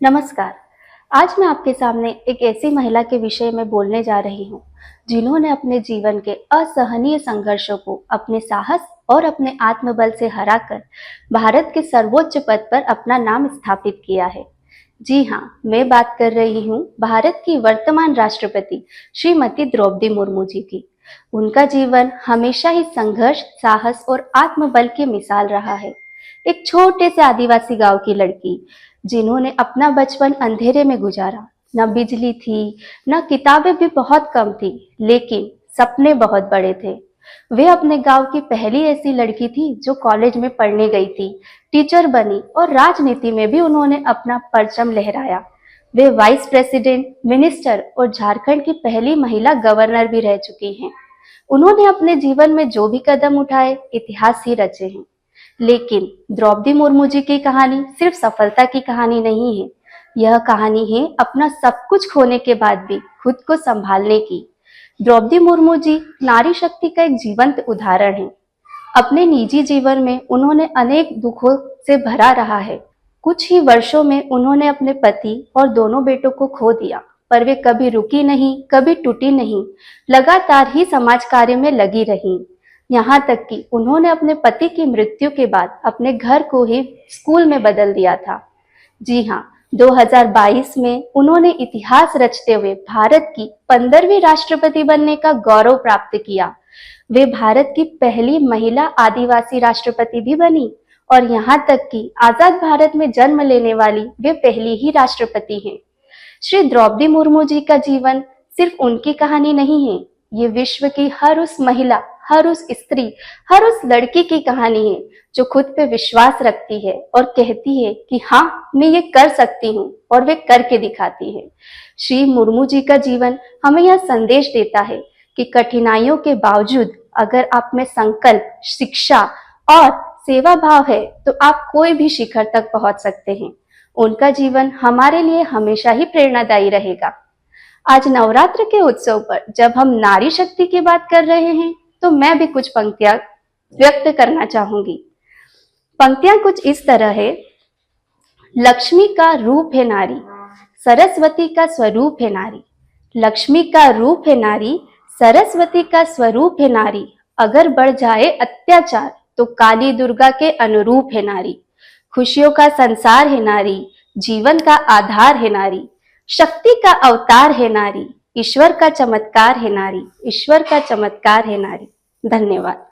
नमस्कार। आज मैं आपके सामने एक ऐसी महिला के विषय में बोलने जा रही हूँ जिन्होंने अपने जीवन के असहनीय संघर्षों को अपने साहस और अपने आत्मबल से हराकर भारत के सर्वोच्च पद पर अपना नाम स्थापित किया है। जी हाँ, मैं बात कर रही हूँ भारत की वर्तमान राष्ट्रपति श्रीमती द्रौपदी मुर्मू जी की। उनका जीवन हमेशा ही संघर्ष, साहस और आत्मबल की मिसाल रहा है। एक छोटे से आदिवासी गांव की लड़की जिन्होंने अपना बचपन अंधेरे में गुजारा। न बिजली थी, न किताबें भी बहुत कम थी, लेकिन सपने बहुत बड़े थे। वे अपने गांव की पहली ऐसी लड़की थी जो कॉलेज में पढ़ने गई थी, टीचर बनी और राजनीति में भी उन्होंने अपना परचम लहराया। वे वाइस प्रेसिडेंट, मिनिस्टर और झारखंड की पहली महिला गवर्नर भी रह चुकी हैं। उन्होंने अपने जीवन में जो भी कदम उठाए, इतिहास ही रचे हैं। लेकिन द्रौपदी मुर्मू जी की कहानी सिर्फ सफलता की कहानी नहीं है। यह कहानी है अपना सब कुछ खोने के बाद भी खुद को संभालने की। द्रौपदी मुर्मू जी नारी शक्ति का एक जीवंत उदाहरण है। अपने निजी जीवन में उन्होंने अनेक दुखों से भरा रहा है। कुछ ही वर्षों में उन्होंने अपने पति और दोनों बेटों को खो दिया, पर वे कभी रुकी नहीं, कभी टूटी नहीं, लगातार ही समाज कार्य में लगी रही। यहाँ तक कि उन्होंने अपने पति की मृत्यु के बाद अपने घर को ही स्कूल में बदल दिया था। जी हाँ, 2022 में उन्होंने इतिहास रचते हुए भारत की 15वीं राष्ट्रपति बनने का गौरव प्राप्त किया। वे भारत की पहली महिला आदिवासी राष्ट्रपति भी बनी और यहाँ तक कि आजाद भारत में जन्म लेने वाली वे पहली ही राष्ट्रपति हैं। श्री द्रौपदी मुर्मू जी का जीवन सिर्फ उनकी कहानी नहीं है, ये विश्व की हर उस महिला, हर उस स्त्री, हर उस लड़की की कहानी है जो खुद पे विश्वास रखती है और कहती है कि हाँ, मैं ये कर सकती हूँ, और वे करके दिखाती है। श्री मुर्मू जी का जीवन हमें यह संदेश देता है कि कठिनाइयों के बावजूद अगर आप में संकल्प, शिक्षा और सेवा भाव है तो आप कोई भी शिखर तक पहुंच सकते हैं। उनका जीवन हमारे लिए हमेशा ही प्रेरणादायी रहेगा। आज नवरात्र के उत्सव पर जब हम नारी शक्ति की बात कर रहे हैं तो मैं भी कुछ पंक्तियां व्यक्त करना चाहूंगी। पंक्तियां कुछ इस तरह है। लक्ष्मी का रूप है नारी, सरस्वती का स्वरूप है नारी। लक्ष्मी का रूप है नारी, सरस्वती का स्वरूप है नारी। अगर बढ़ जाए अत्याचार तो काली दुर्गा के अनुरूप है नारी। खुशियों का संसार है नारी, जीवन का आधार है नारी। शक्ति का अवतार है नारी, ईश्वर का चमत्कार है नारी। ईश्वर का चमत्कार है नारी। धन्यवाद।